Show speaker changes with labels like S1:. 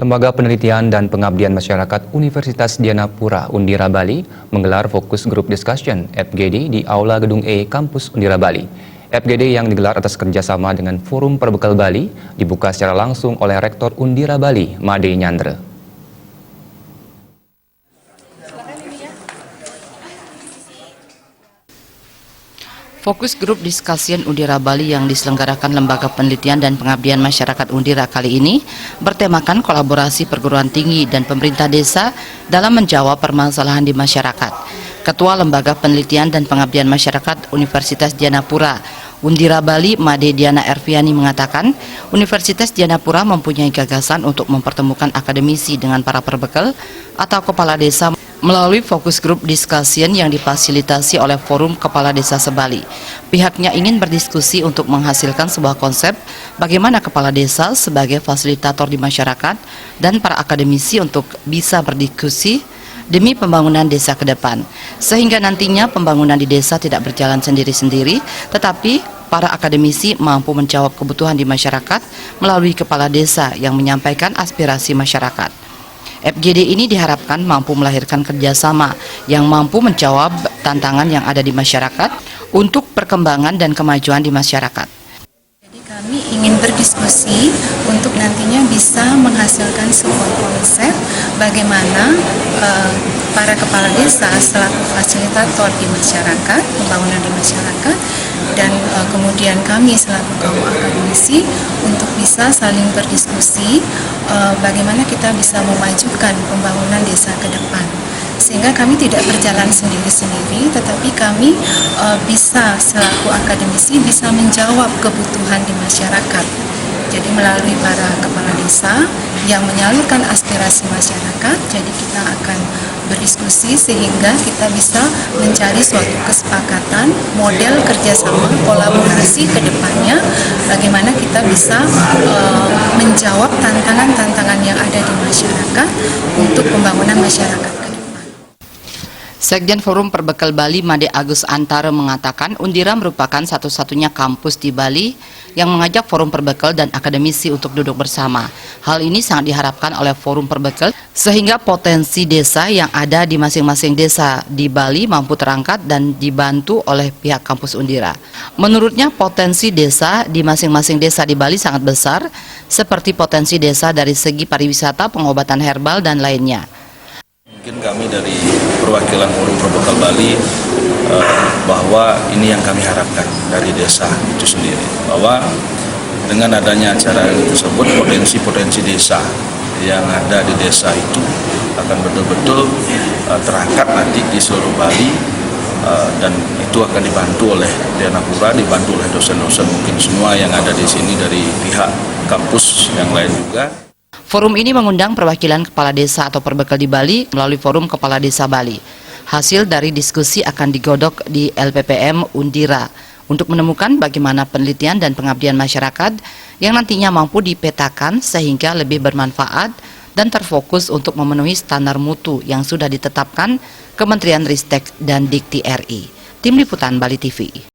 S1: Lembaga Penelitian dan Pengabdian Masyarakat Universitas Dianapura Undira Bali menggelar Fokus Group Discussion (FGD) di Aula Gedung E Kampus Undira Bali. FGD yang digelar atas kerjasama dengan Forum Perbekal Bali dibuka secara langsung oleh Rektor Undira Bali, Made Nyandre.
S2: Fokus Grup Discussion Undira Bali yang diselenggarakan Lembaga Penelitian dan Pengabdian Masyarakat Undira kali ini bertemakan kolaborasi perguruan tinggi dan pemerintah desa dalam menjawab permasalahan di masyarakat. Ketua Lembaga Penelitian dan Pengabdian Masyarakat Universitas Dianapura Undira Bali, Made Diana Erviani mengatakan, Universitas Dianapura mempunyai gagasan untuk mempertemukan akademisi dengan para perbekal atau kepala desa melalui fokus grup discussion yang difasilitasi oleh Forum Kepala Desa Sebali. Pihaknya ingin berdiskusi untuk menghasilkan sebuah konsep bagaimana kepala desa sebagai fasilitator di masyarakat dan para akademisi untuk bisa berdiskusi demi pembangunan desa ke depan. Sehingga nantinya pembangunan di desa tidak berjalan sendiri-sendiri, tetapi para akademisi mampu menjawab kebutuhan di masyarakat melalui kepala desa yang menyampaikan aspirasi masyarakat. FGD ini diharapkan mampu melahirkan kerjasama yang mampu menjawab tantangan yang ada di masyarakat untuk perkembangan dan kemajuan di masyarakat.
S3: Jadi kami ingin berdiskusi untuk nantinya bisa menghasilkan sebuah konsep bagaimana para kepala desa selaku fasilitator di masyarakat, pembangunan di masyarakat, dan kemudian kami selaku kaum akademisi untuk bisa saling berdiskusi bagaimana kita bisa memajukan pembangunan desa ke depan, sehingga kami tidak berjalan sendiri-sendiri, tetapi kami bisa selaku akademisi bisa menjawab kebutuhan di masyarakat. Jadi melalui para kepala desa yang menyalurkan aspirasi masyarakat, jadi kita akan berdiskusi sehingga kita bisa mencari suatu kesepakatan, model kerjasama, kolaborasi ke depannya, bagaimana kita bisa menjawab tantangan-tantangan yang ada di masyarakat untuk pembangunan masyarakat.
S2: Sekjen Forum Perbekal Bali, Made Agus Antara mengatakan Undira merupakan satu-satunya kampus di Bali yang mengajak Forum Perbekal dan akademisi untuk duduk bersama. Hal ini sangat diharapkan oleh Forum Perbekal sehingga potensi desa yang ada di masing-masing desa di Bali mampu terangkat dan dibantu oleh pihak kampus Undira. Menurutnya potensi desa di masing-masing desa di Bali sangat besar, seperti potensi desa dari segi pariwisata, pengobatan herbal, dan lainnya.
S4: Mungkin kami dari perwakilan Forum Perbekal Bali bahwa ini yang kami harapkan dari desa itu sendiri, bahwa dengan adanya acara tersebut potensi-potensi desa yang ada di desa itu akan betul-betul terangkat nanti di seluruh Bali, dan itu akan dibantu oleh Dianapura, dibantu oleh dosen-dosen mungkin semua yang ada di sini dari pihak kampus yang lain juga.
S2: Forum ini mengundang perwakilan kepala desa atau perbekal di Bali melalui Forum Kepala Desa Bali. Hasil dari diskusi akan digodok di LPPM Undira untuk menemukan bagaimana penelitian dan pengabdian masyarakat yang nantinya mampu dipetakan sehingga lebih bermanfaat dan terfokus untuk memenuhi standar mutu yang sudah ditetapkan Kementerian Ristek dan Dikti RI. Tim Liputan Bali TV.